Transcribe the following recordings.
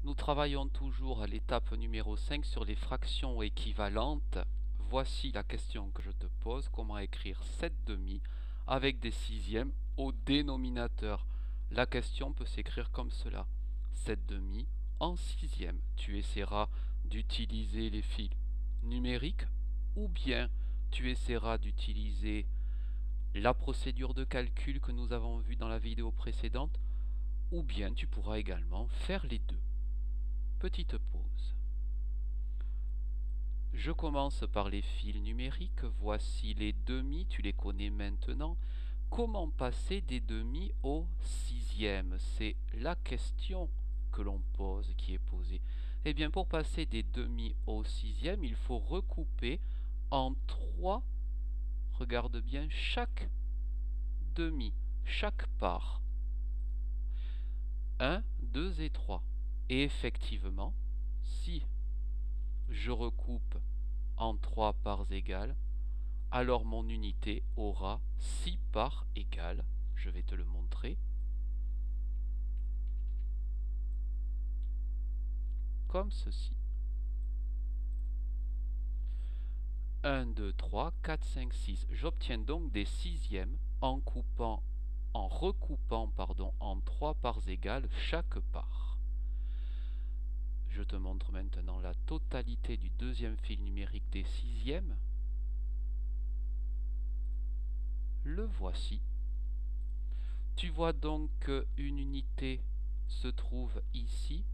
Nous travaillons toujours à l'étape numéro 5 sur les fractions équivalentes. Voici la question que je te pose. Comment écrire 7 demi avec des sixièmes au dénominateur? La question peut s'écrire comme cela. 7 demi en sixième. Tu essaieras d'utiliser les fils numériques ou bien tu essaieras d'utiliser la procédure de calcul que nous avons vue dans la vidéo précédente, ou bien tu pourras également faire les deux. Petite pause. Je commence par les fils numériques. Voici les demi, tu les connais maintenant. Comment passer des demi au sixième? C'est la question que l'on pose, qui est posée. Eh bien, pour passer des demi au sixième, il faut recouper en trois, regarde bien, chaque demi, chaque part. 1, 2 et 3. Et effectivement, si je recoupe en 3 parts égales, alors mon unité aura 6 parts égales. Je vais te le montrer. Comme ceci. 1, 2, 3, 4, 5, 6. J'obtiens donc des sixièmes en recoupant en 3 parts égales chaque part. Je te montre maintenant la totalité du deuxième fil numérique des sixièmes. Le voici. Tu vois donc qu'une unité se trouve ici,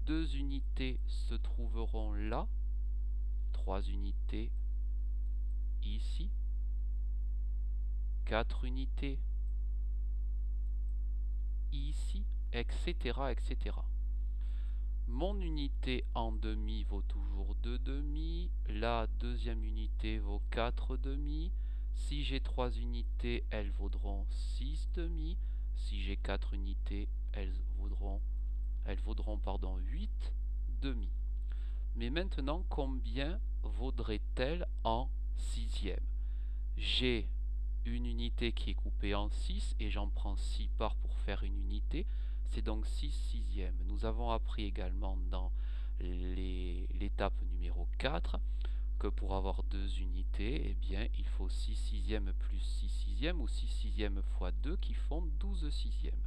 2 unités se trouveront là, 3 unités ici, 4 unités ici, etc., etc. Mon unité en demi vaut toujours 2 demi, la deuxième unité vaut 4 demi. Si j'ai 3 unités, elles vaudront 6 demi. Si j'ai 4 unités, elles vaudront 8 demi. Mais maintenant, combien vaudrait-elle en sixième? J'ai une unité qui est coupée en 6 et j'en prends 6 parts pour faire une unité. C'est donc 6 sixièmes. Nous avons appris également dans l'étape numéro 4 que pour avoir 2 unités, eh bien, il faut 6 sixièmes plus 6 sixièmes ou 6 sixièmes fois 2 qui font 12 sixièmes.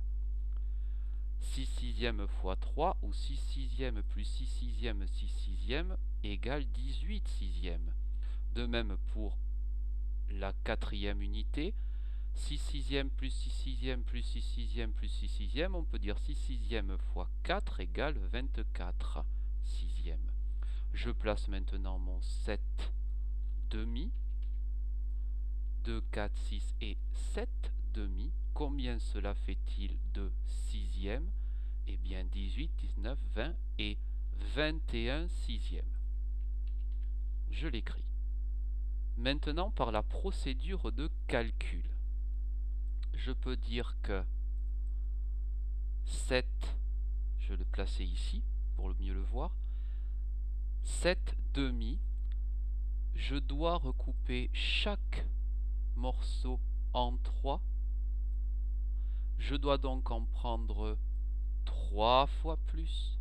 6 sixièmes fois 3 ou 6 sixièmes plus 6 sixièmes 6 sixièmes égale 18 sixièmes. De même pour la quatrième unité, 6 sixièmes plus 6 sixièmes plus 6 sixièmes plus 6 sixièmes, on peut dire 6 sixièmes fois 4 égale 24 sixièmes. Je place maintenant mon 7 demi. 2, 4, 6 et 7 demi. Combien cela fait-il de sixièmes? Eh bien 18, 19, 20 et 21 sixièmes. Je l'écris. Maintenant, par la procédure de calcul, je peux dire que 7, je vais le placer ici pour mieux le voir, 7 demi, je dois recouper chaque morceau en 3. Je dois donc en prendre 3 fois plus.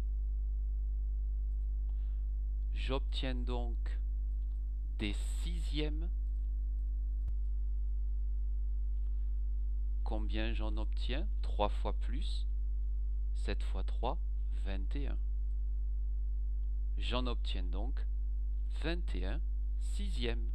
J'obtiens donc des sixièmes. Combien j'en obtiens? 3 fois plus. 7 fois 3, 21. J'en obtiens donc 21 sixièmes.